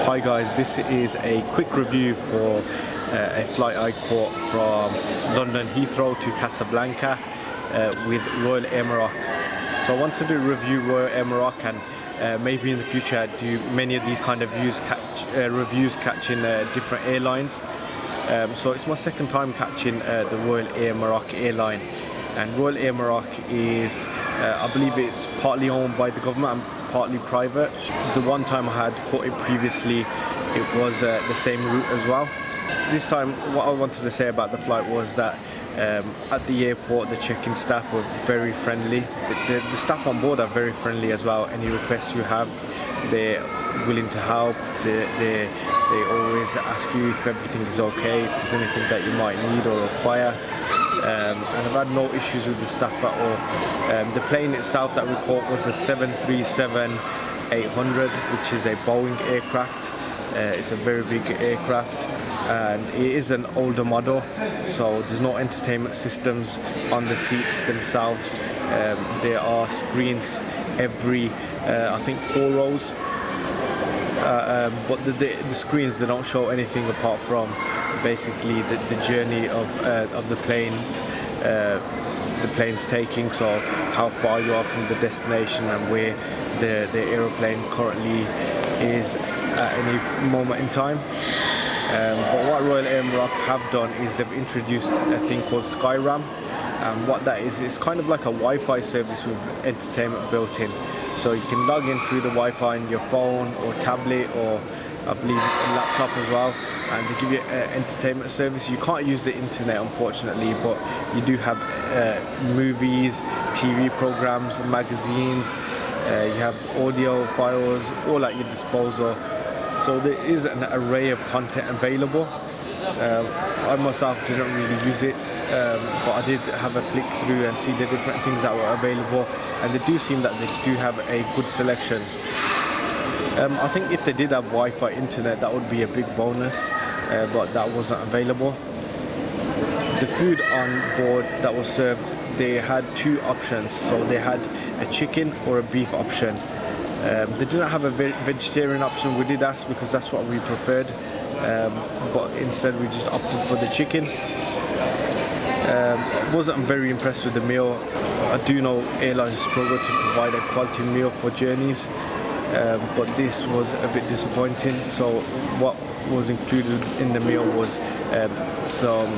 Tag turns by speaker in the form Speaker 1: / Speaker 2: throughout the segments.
Speaker 1: Hi guys, this is a quick review for a flight I caught from London Heathrow to Casablanca with Royal Air Maroc. So I wanted to review Royal Air Maroc and maybe in the future do many of these kind of reviews catching different airlines. So it's my second time catching the Royal Air Maroc airline, and Royal Air Maroc is, I believe it's partly owned by the government and partly private. The one time I had caught it previously, it was the same route as well. This time what I wanted to say about the flight was that at the airport the check-in staff were very friendly. The staff on board are very friendly as well. Any requests you have, they're willing to help. They always ask you if everything is okay, if there's anything that you might need or require. And I've had no issues with the staff at all. The plane itself that we caught was a 737-800, which is a Boeing aircraft. It's a very big aircraft and it is an older model, so there's no entertainment systems on the seats themselves. There are screens every I think 4 rows, but the screens, they don't show anything apart from basically the journey of the plane's taking, so how far you are from the destination and where the aeroplane currently is at any moment in time. But what Royal Air Maroc have done is they've introduced a thing called SkyRAM, and what that is, it's kind of like a Wi-Fi service with entertainment built in. So you can log in through the Wi-Fi on your phone or tablet or I believe a laptop as well, and they give you an entertainment service. You can't use the internet unfortunately, but you do have movies, TV programs, magazines, you have audio files all at your disposal. So there is an array of content available. I myself didn't really use it, but I did have a flick through and see the different things that were available, and they do seem that they do have a good selection. I think if they did have Wi-Fi internet, that would be a big bonus, but that wasn't available. The food on board that was served, they had 2 options. So they had a chicken or a beef option. They didn't have a vegetarian option. We did ask because that's what we preferred, but instead we just opted for the chicken. Wasn't very impressed with the meal. I do know airlines struggle to provide a quality meal for journeys, but this was a bit disappointing. So what was included in the meal was some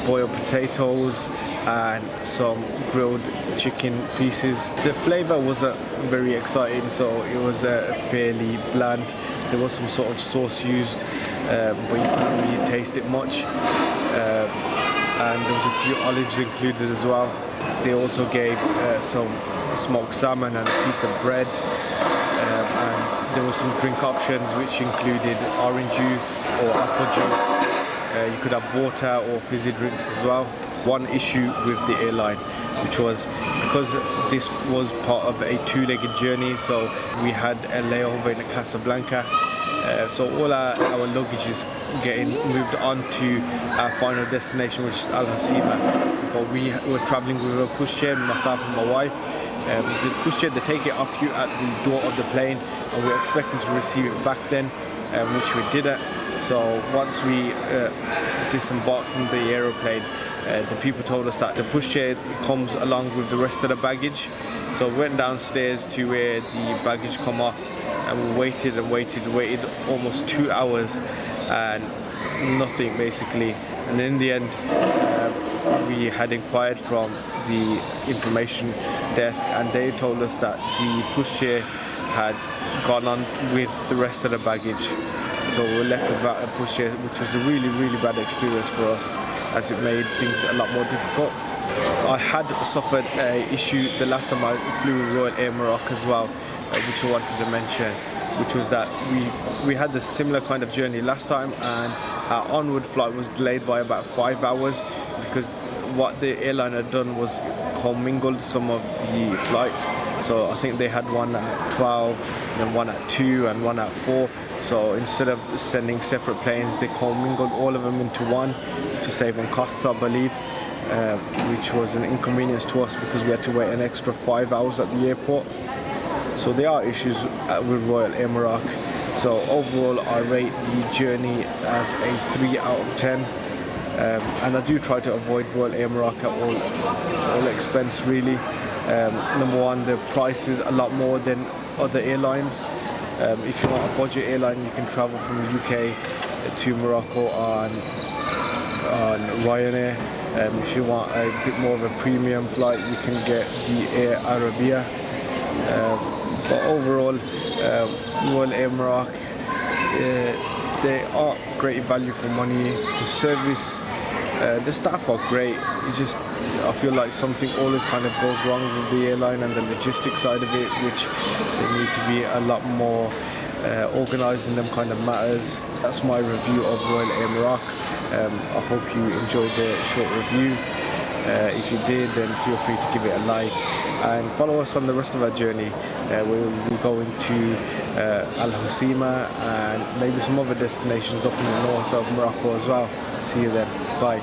Speaker 1: boiled potatoes and some grilled chicken pieces. The flavour wasn't very exciting, so it was fairly bland. There was some sort of sauce used, but you couldn't really taste it much. And there was a few olives included as well. They also gave some smoked salmon and a piece of bread. And there were some drink options which included orange juice or apple juice. You could have water or fizzy drinks as well. One issue with the airline, which was because this was part of a 2-legged journey, so we had a layover in Casablanca. So all our luggage is getting moved on to our final destination, which is Al Hasiba. But we were traveling with a pushchair, myself and my wife. The pushchair, they take it off you at the door of the plane, and we were expecting to receive it back then, which we didn't. So once we disembarked from the aeroplane, the people told us that the pushchair comes along with the rest of the baggage. So we went downstairs to where the baggage come off, and we waited almost 2 hours and nothing basically. And in the end, we had inquired from the information desk, and they told us that the pushchair had gone on with the rest of the baggage. So we were left without a pushchair, which was a really bad experience for us, as it made things a lot more difficult. I had suffered an issue the last time I flew with Royal Air Maroc as well, which I wanted to mention, which was that we had the similar kind of journey last time, and our onward flight was delayed by about 5 hours because what the airline had done was commingled some of the flights. So I think they had one at 12, then one at 2 and one at 4. So instead of sending separate planes, they commingled all of them into one to save on costs, I believe, which was an inconvenience to us because we had to wait an extra 5 hours at the airport. So there are issues with Royal Air Maroc. So overall, I rate the journey as a 3 out of 10. And I do try to avoid Royal Air Morocco at all expense really. Number one, the price is a lot more than other airlines. If you want a budget airline, you can travel from the UK to Morocco on Ryanair. If you want a bit more of a premium flight, you can get the Air Arabia. But overall, Royal Air Morocco, they are great value for money. The service, the staff are great. It's just, I feel like something always kind of goes wrong with the airline and the logistics side of it, which they need to be a lot more organised in them kind of matters. That's my review of Royal Air Morocco. I hope you enjoyed the short review. If you did, then feel free to give it a like and follow us on the rest of our journey. We'll be going to Al Hoceima and maybe some other destinations up in the north of Morocco as well. See you then. Bye.